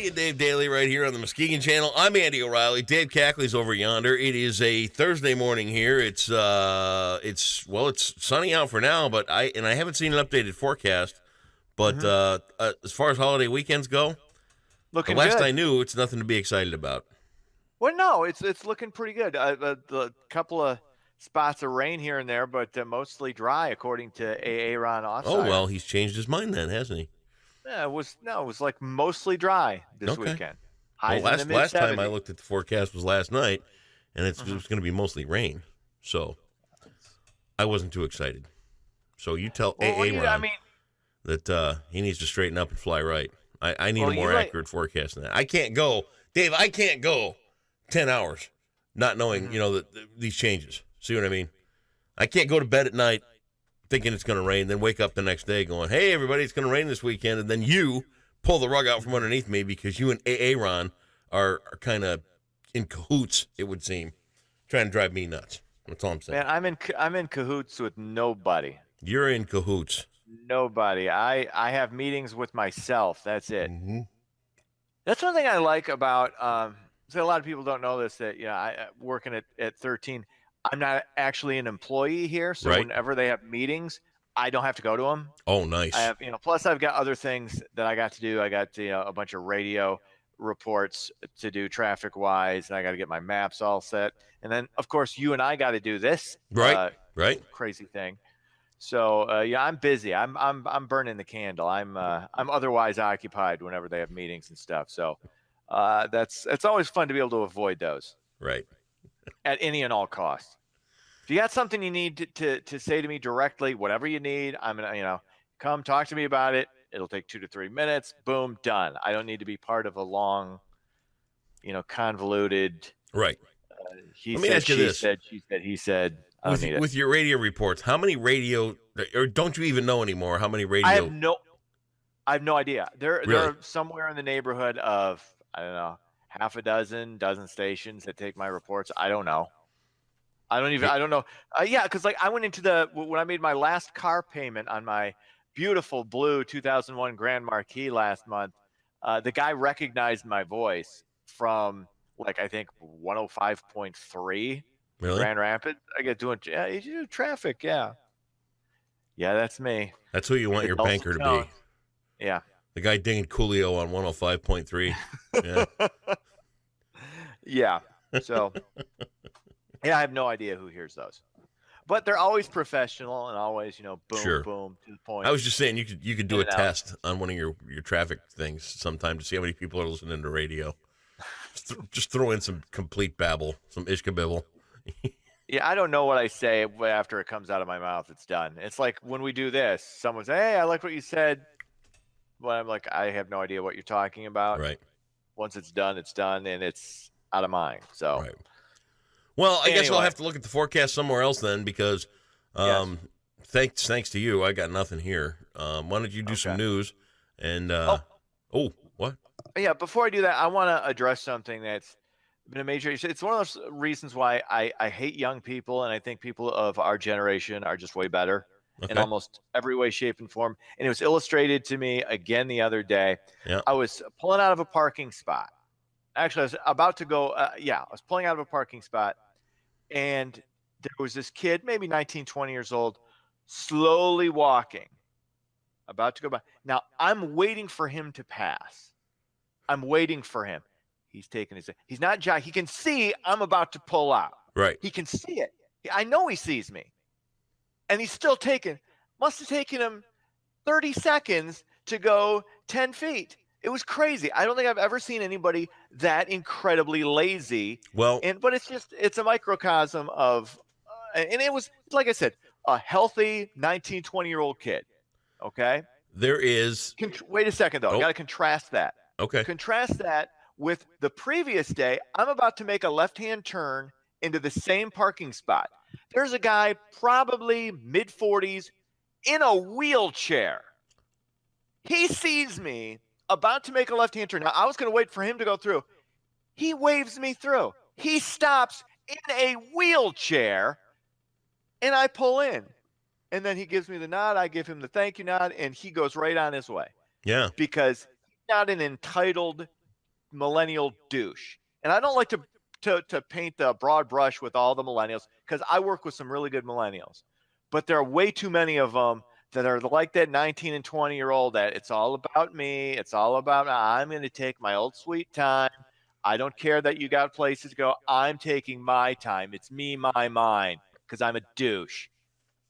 Andy and Dave Daily right here on the Muskegon channel. I'm Andy O'Reilly. Dave Cackley's over yonder. It is a Thursday morning here. It's sunny out for now, but I haven't seen an updated forecast. But as far as holiday weekends go, Looking the last good. I knew, it's nothing to be excited about. Well, no, it's looking pretty good. The couple of spots of rain here and there, but mostly dry, according to Aaron Oh, Offsire. well, he's changed his mind then, hasn't he? Yeah, it was like mostly dry this Okay. weekend. Well, Highs in the mid last time I 70s. looked at the forecast was last night, and it was going to be mostly rain. So I wasn't too excited. So you tell Well, what do you, I Aaron mean, that he needs to straighten up and fly right. I need well, a more accurate forecast than that. I can't go, Dave. I can't go 10 hours not knowing these changes. See what I mean? I can't go to bed at night thinking it's going to rain, then wake up the next day going, "Hey, everybody, it's going to rain this weekend," and then you pull the rug out from underneath me because you and Aaron are kind of in cahoots. It would seem, trying to drive me nuts. That's all I'm saying. man, I'm in cahoots with nobody. You're in cahoots. Nobody. I have meetings with myself. That's it. Mm-hmm. That's one thing I like about. So a lot of people don't know this, that I working at 13. I'm not actually an employee here, so Right. whenever they have meetings, I don't have to go to them. Oh, nice. I have, plus I've got other things that I got to do. I got a bunch of radio reports to do traffic wise, and I got to get my maps all set. And then, of course, you and I got to do this Right. crazy thing. So I'm busy. I'm burning the candle. I'm otherwise occupied whenever they have meetings and stuff. So it's always fun to be able to avoid those Right. at any and all costs. If you got something you need to say to me directly, whatever you need, I'm gonna come talk to me about it. It'll take 2 to 3 minutes. Boom, done. I don't need to be part of a long, convoluted. Right. He Let me said, ask you she this. said, she said, he said. I don't need it. With your radio reports, how many radio, or don't you even know anymore how many radio? I have no idea. There Really? are somewhere in the neighborhood of, I don't know, half a dozen stations that take my reports. I don't know. I don't know. Yeah, because I went into when I made my last car payment on my beautiful blue 2001 Grand Marquis last month, the guy recognized my voice from I think 105.3 Really? Grand Rapids. I get doing you do traffic, yeah. Yeah, that's me. That's who you want your banker to be. Yeah. The guy dinging Coolio on 105.3. Yeah. Yeah. So, yeah, I have no idea who hears those, but they're always professional and always, boom, Sure. boom, to the point. I was just saying you could do a In and out. test on one of your traffic things sometime to see how many people are listening to radio. Just throw in some complete babble, some ishkabibble. Yeah, I don't know what I say after it comes out of my mouth. It's done. It's like when we do this, someone says, "Hey, I like what you said," but I'm like, I have no idea what you're talking about. Right. Once it's done, and it's out of mind. So, Right. Well, I guess I'll Anyway. have to look at the forecast somewhere else then because Yes. thanks to you, I got nothing here. Why don't you do some Okay. news and what? Yeah, before I do that, I want to address something that's been a major issue. It's one of those reasons why I hate young people, and I think people of our generation are just way better in Okay. almost every way, shape, and form. And it was illustrated to me again the other day. Yeah. I was pulling out of a parking spot. Actually, I was about to go. I was pulling out of a parking spot, and there was this kid, maybe 19, 20 years old, slowly walking, about to go by. Now, I'm waiting for him to pass. I'm waiting for him. He's taking he's not jogging. He can see I'm about to pull out. Right. He can see it. I know he sees me. And he's still must have taken him 30 seconds to go 10 feet. It was crazy. I don't think I've ever seen anybody that incredibly lazy. Well, But it's a microcosm of, and it was, like I said, a healthy 19, 20-year-old kid. Okay. there is Wait a second, though. Oh. I got to contrast that. okay. Contrast that with the previous day. I'm about to make a left-hand turn into the same parking spot. There's a guy probably mid-40s in a wheelchair. He sees me about to make a left-hand turn. Now, I was going to wait for him to go through. He waves me through. He stops in a wheelchair, and I pull in. And then he gives me the nod. I give him the thank you nod, and he goes right on his way. Yeah. Because he's not an entitled millennial douche. And I don't like to paint the broad brush with all the millennials, because I work with some really good millennials, but there are way too many of them that are like that 19 and 20-year-old that it's all about me. It's all about, I'm going to take my old sweet time. I don't care that you got places to go. I'm taking my time. It's me, my, mine, because I'm a douche.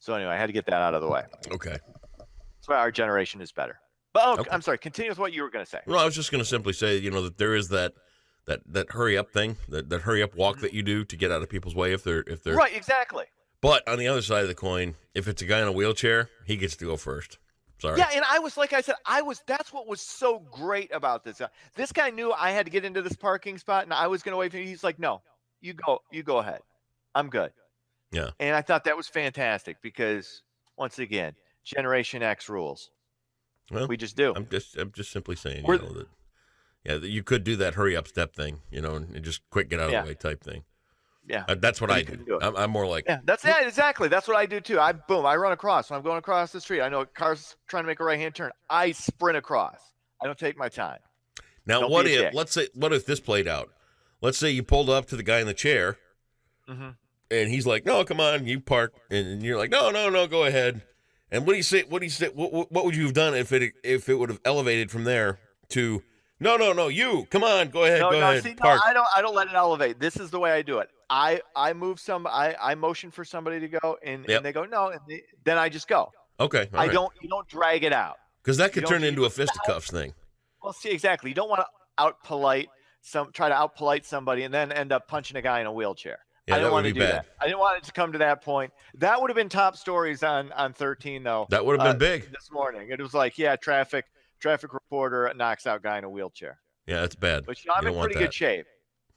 So anyway, I had to get that out of the way. Okay. That's why our generation is better. But okay. I'm sorry. Continue with what you were going to say. No, I was just going to simply say, that there is that hurry up thing, that hurry up walk that you do to get out of people's way if they're right. Exactly. But on the other side of the coin, if it's a guy in a wheelchair, he gets to go first. Sorry. Yeah, and that's what was so great about this. This guy knew I had to get into this parking spot, and I was going to wait for him. He's like, no, you go ahead. I'm good. Yeah. And I thought that was fantastic because, once again, Generation X rules. Well, we just do. I'm just simply saying, that you could do that hurry up step thing, and just quick get out of the way type thing. Yeah, that's what I do. I'm more like exactly. That's what I do too. I run across when I'm going across the street. I know a car's trying to make a right hand turn. I sprint across. I don't take my time. Now, what if this played out? Let's say you pulled up to the guy in the chair, and he's like, "No, come on, you park," and you're like, "No, go ahead." And what do you say? What would you have done if it would have elevated from there to? No, you come on, go ahead, park. I don't let it elevate. This is the way I do it. I motion for somebody to go, and they go no, and then I just go. Okay, you don't drag it out, because that could turn into a fisticuffs thing. Well, see, exactly. You don't want to try to out polite somebody and then end up punching a guy in a wheelchair. Yeah, I didn't want to do bad. that. I didn't want it to come to that point. That would have been top stories on 13 though. That would have been big this morning. It was like, traffic reporter knocks out guy in a wheelchair. Yeah, that's bad. But I'm in pretty good shape.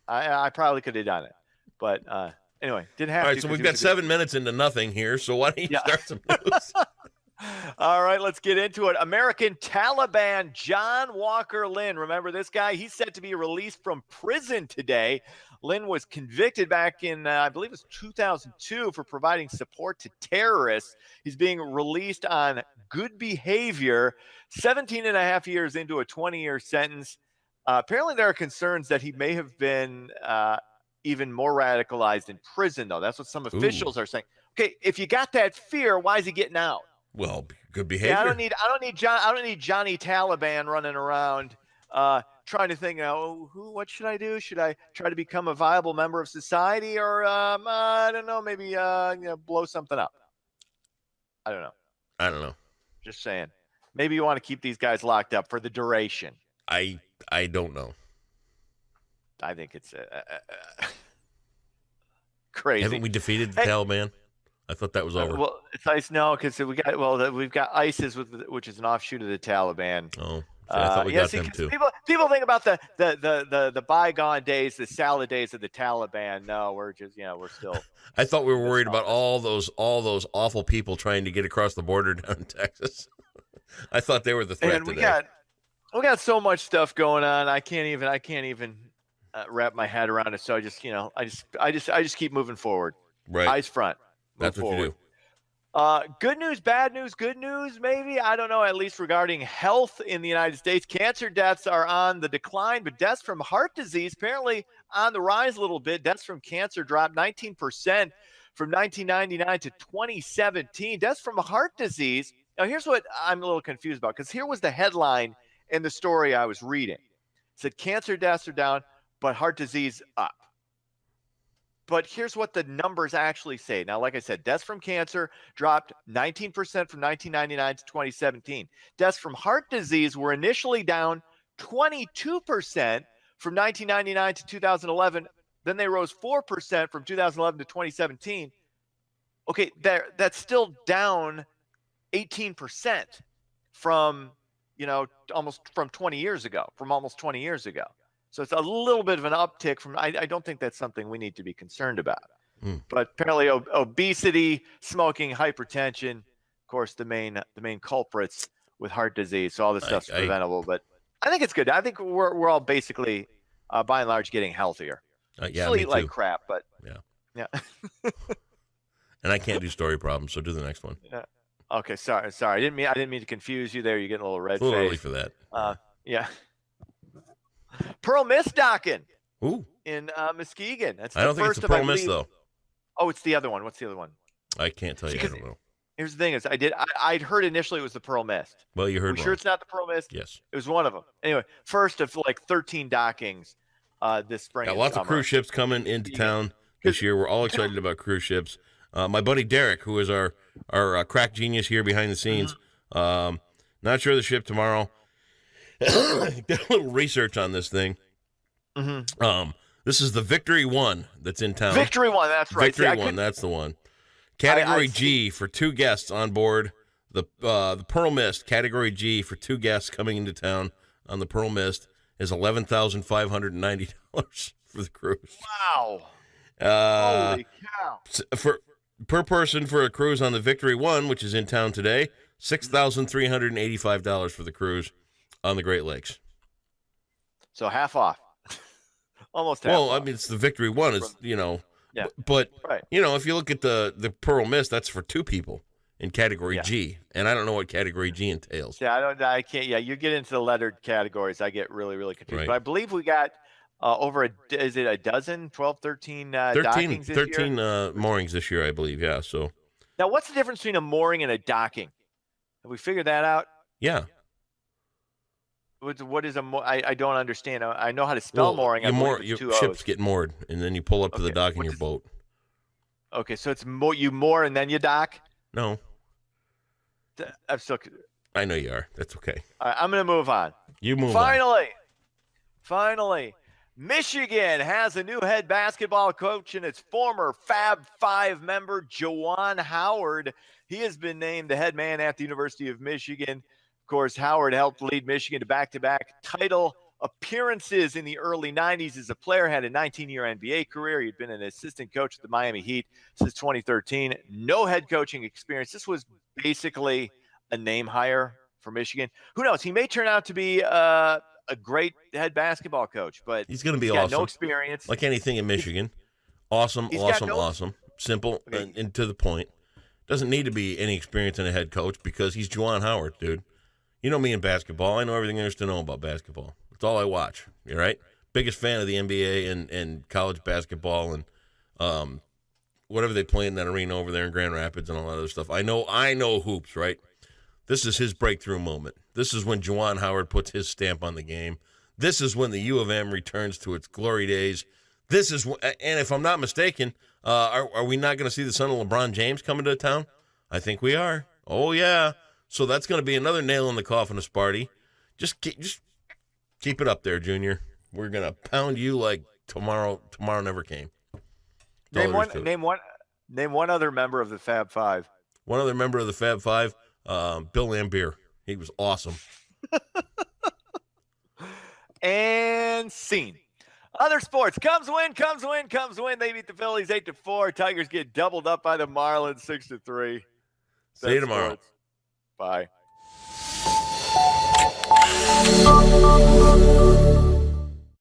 I probably could have done it. But anyway, didn't have to. All right, so we've got 7 minutes into nothing here, so why don't you start some news? All right, let's get into it. American Taliban John Walker Lynn. Remember this guy? He's set to be released from prison today. Lynn was convicted back in, I believe it was 2002, for providing support to terrorists. He's being released on good behavior, 17 and a half years into a 20-year sentence. Apparently, there are concerns that he may have been even more radicalized in prison, though. That's what some officials are saying. Okay, if you got that fear, why is he getting out? Well, good behavior. Yeah, I don't need Johnny Taliban running around trying to think, what should I do? Should I try to become a viable member of society, or I don't know, maybe blow something up? I don't know. Just saying. Maybe you want to keep these guys locked up for the duration. I don't know. I think it's crazy. Haven't we defeated the Taliban? I thought that was over. Well, it's ICE. No, because we've got ISIS, which is an offshoot of the Taliban. Oh, I thought we got them too. People think about the bygone days, the salad days of the Taliban. No, we're still. I thought we were worried about all those awful people trying to get across the border down in Texas. I thought they were the threat today. We got so much stuff going on. I can't even wrap my head around it. So I just keep moving forward. Right. Eyes front. That's what you do. Good news, bad news, good news, maybe. I don't know, at least regarding health in the United States. Cancer deaths are on the decline, but deaths from heart disease apparently on the rise a little bit. Deaths from cancer dropped 19% from 1999 to 2017. Deaths from heart disease. Now, here's what I'm a little confused about, because here was the headline in the story I was reading. It said cancer deaths are down, but heart disease up. But here's what the numbers actually say. Now, like I said, deaths from cancer dropped 19% from 1999 to 2017. Deaths from heart disease were initially down 22% from 1999 to 2011. Then they rose 4% from 2011 to 2017. Okay, that's still down 18% from, almost 20 years ago. So it's a little bit of an uptick from. I don't think that's something we need to be concerned about. But apparently, obesity, smoking, hypertension, of course, the main culprits with heart disease. So all this stuff's preventable. But I think it's good. I think we're all basically, by and large, getting healthier. Still eat like crap, but yeah. And I can't do story problems, so do the next one. Yeah. Okay, sorry. I didn't mean to confuse you there. You're getting a little red face. A little face. early for that. Yeah. Pearl Mist docking Ooh, in Muskegon. That's the I don't think it's first a of, I Pearl Mist believe- though. Oh, it's the other one. What's the other one? I can't tell you. I Because- don't know. Here's the thing: is I'd heard initially it was the Pearl Mist. Well, you heard We're wrong. sure it's not the Pearl Mist. Yes. It was one of them. Anyway, first of like 13 dockings this spring. Got and lots of summer. cruise ships coming into town this year. We're all excited about cruise ships. My buddy Derek, who is our crack genius here behind the scenes, not sure of the ship tomorrow. Did a little research on this thing. This is the Victory 1 that's in town. Victory 1, that's right. Victory See, 1, that's the one. Category G for 2 guests on board the Pearl Mist. Category G for 2 guests coming into town on the Pearl Mist is $11,590 for the cruise. Wow. Holy cow. Per person for a cruise on the Victory 1, which is in town today, $6,385 for the cruise on the Great Lakes. So half off. Almost half Well, off. I mean, it's the Victory 1. It's, Yeah. But, Right. if you look at the Pearl Mist, that's for 2 people in Category G. And I don't know what Category G entails. Yeah, I can't. Yeah, you get into the lettered categories. I get really, really confused. Right. But I believe we got is it a dozen, 12, 13 dockings this 13 year? moorings this year, I believe. Yeah, so. Now, what's the difference between a mooring and a docking? Have we figured that out? Yeah. What is a I don't understand. I know how to spell mooring. I believe it's your 2 ships O's. get moored, and then you pull up to the Okay, dock in what your does- boat. Okay, so it's you moor and then you dock? No, I'm still. I know you are. That's okay. All right, I'm going to move on. You move on. Finally, Michigan has a new head basketball coach, and it's former Fab Five member Juwan Howard. He has been named the head man at the University of Michigan. Of course, Howard helped lead Michigan to back-to-back title appearances in the early 90s as a player, had a 19-year NBA career. He'd been an assistant coach at the Miami Heat since 2013. No head coaching experience. This was basically a name hire for Michigan. Who knows? He may turn out to be a great head basketball coach, but He's going to be he's got awesome. no experience. Like anything in Michigan. Awesome, He's got awesome. Simple Okay. and to the point. Doesn't need to be any experience in a head coach because he's Juwan Howard, dude. You know me in basketball. I know everything there is to know about basketball. That's all I watch. You right? Biggest fan of the NBA and college basketball and whatever they play in that arena over there in Grand Rapids and all that other stuff. I know hoops, right? This is his breakthrough moment. This is when Juwan Howard puts his stamp on the game. This is when the U of M returns to its glory days. This is, and if I'm not mistaken, are we not going to see the son of LeBron James coming to town? I think we are. Oh yeah. So that's going to be another nail in the coffin of Sparty. Just keep it up there, Junior. We're going to pound you like tomorrow never came. Name one other member of the Fab Five. One other member of the Fab Five, Bill Lambier. He was awesome. And scene. Other sports. Cubs win. They beat the Phillies 8-4. Tigers get doubled up by the Marlins 6-3. See you tomorrow. Sports. Bye.